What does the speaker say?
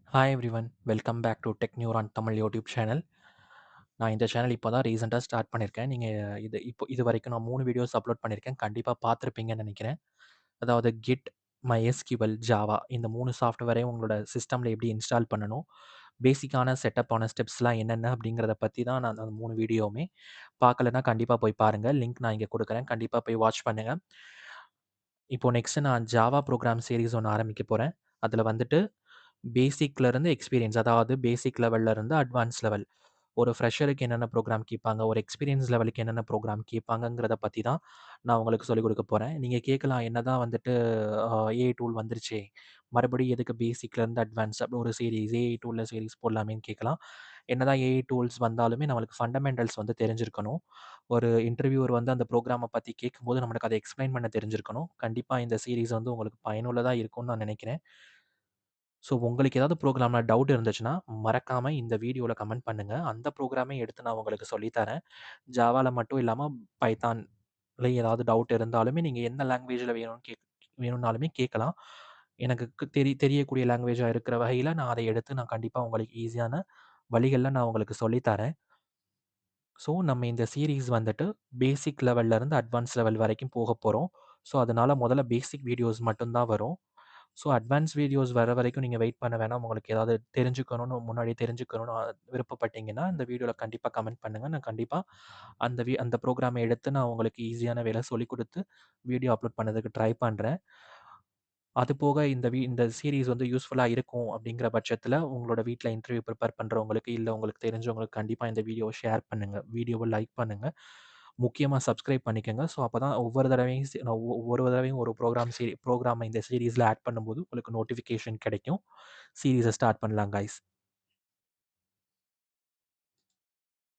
Hi everyone welcome back to tech neuron Tamil YouTube channel. நான் இந்த channel இப்போ தான் ரீசெண்டாக ஸ்டார்ட் பண்ணியிருக்கேன். நீங்கள் இது வரைக்கும் நான் 3 வீடியோஸ் அப்லோட் பண்ணியிருக்கேன். கண்டிப்பாக பார்த்துருப்பீங்கன்னு நினைக்கிறேன். அதாவது கிட், MySQL, ஜாவா இந்த 3 சாஃப்ட்வேரையும் உங்களோட சிஸ்டமில் எப்படி இன்ஸ்டால் பண்ணணும், பேசிக்கான செட்டப்பான ஸ்டெப்ஸ்லாம் என்னென்ன அப்படிங்கிறத பற்றி தான் நான் அந்த 3 வீடியோவுமே. பார்க்கலன்னா கண்டிப்பாக போய் பாருங்கள். லிங்க் நான் இங்கே கொடுக்குறேன். கண்டிப்பாக போய் வாட்ச் பண்ணுங்கள். இப்போ நெக்ஸ்ட்டு நான் ஜாவா ப்ரோக்ராம் சீரிஸ் ஒன்று ஆரம்பிக்க போறேன். அதில வந்துட்டு பேசிக்லேருந்து எக்ஸ்பீரியன்ஸ் அதாவது பேசிக் லெவல்லேருந்து அட்வான்ஸ் லெவல். ஒரு ஃப்ரெஷருக்கு என்னென்ன ப்ரோக்ராம் கேட்பாங்க, ஒரு எக்ஸ்பீரியன்ஸ் லெவலுக்கு என்னென்ன ப்ரோக்ராம் கேட்பாங்கங்கிறத பத்தி தான் நான் உங்களுக்கு சொல்லிக் குடுக்க போறேன். நீங்க கேட்கலாம், என்னதான் வந்துட்டு ஏஐ டூல் வந்துருச்சே, மறுபடியும் எதுக்கு பேசிக்லேருந்து அட்வான்ஸ் அப்படி ஒரு சீரிஸ் ஏஐ டூல்ல சீரிஸ் போடலாமேன்னு கேட்கலாம். என்னதான் ஏஐ டூல்ஸ் வந்தாலுமே நம்மளுக்கு ஃபண்டமெண்டல்ஸ் வந்து தெரிஞ்சிருக்கணும். ஒரு இன்டர்வியூவர் வந்து அந்த ப்ரோகிராம பத்தி கேட்கும்போது நம்மளுக்கு அத எக்ஸ்ப்ளைன் பண்ண தெரிஞ்சிருக்கணும். கண்டிப்பா இந்த சீரிஸ் வந்து உங்களுக்கு பயனுள்ளதா இருக்கும்னு நான் நினைக்கிறேன். ஸோ உங்களுக்கு ஏதாவது ப்ரோகிராம்ல டவுட் இருந்துச்சுன்னா, மறக்காம இந்த வீடியோல கமெண்ட் பண்ணுங்க. அந்த ப்ரோகிராமே எடுத்து நான் உங்களுக்கு சொல்லி தரேன். ஜாவால மட்டும் இல்லாம பைத்தான்ல ஏதாவது டவுட் இருந்தாலுமே நீங்க எந்த லாங்குவேஜ்ல வேணும்னாலுமே கேட்கலாம். எனக்கு தெரியக்கூடிய லாங்குவேஜா இருக்கிற வகையில நான் அத எடுத்து நான் கண்டிப்பா உங்களுக்கு ஈஸியான வழிகள்ல நான் உங்களுக்கு சொல்லி தரேன். ஸோ, நம்ம இந்த சீரிஸ் வந்துட்டு பேசிக் லெவல்ல இருந்து அட்வான்ஸ் லெவல் வரைக்கும் போகப் போறோம். ஸோ, அதனால முதல்ல பேசிக் வீடியோஸ் மட்டும் தான் வரும். ஸோ, அட்வான்ஸ் வீடியோஸ் வர வரைக்கும் நீங்க வெயிட் பண்ண வேணாம். உங்களுக்கு ஏதாவது தெரிஞ்சுக்கணும்னு முன்னாடியே தெரிஞ்சுக்கணும்னு விருப்பப்பட்டீங்கன்னா, இந்த வீடியோல கண்டிப்பா கமெண்ட் பண்ணுங்க. நான் கண்டிப்பா அந்த ப்ரோகிராம எடுத்து நான் உங்களுக்கு ஈஸியான வேல சொல்லிக் குடுத்து வீடியோ அப்லோட் பண்ணதுக்கு ட்ரை பண்றேன். அது போக இந்த சீரிஸ் வந்து யூஸ்ஃபுல்லா இருக்கும் அப்படிங்கிற பட்சத்தில, உங்களோட வீட்ல இன்டர்வியூ பிரிப்பேர் பண்றவங்களுக்கு, இல்ல உங்களுக்கு தெரிஞ்சவங்களுக்கு கண்டிப்பா இந்த வீடியோவ ஷேர் பண்ணுங்க. வீடியோவ லைக் பண்ணுங்க. முக்கியமா சப்ஸ்கிரைப் பண்ணிக்கங்க. ஸோ, அப்பதான் ஒவ்வொரு தடவையும் நான் ஒவ்வொரு தடவையும் ஒரு ப்ரோகிராம இந்த சீரிஸ்ல ஆட் பண்ணும்போது உங்களுக்கு நோட்டிஃபிகேஷன் கிடைக்கும். சீரிஸ ஸ்டார்ட் பண்ணலாம் கைஸ்.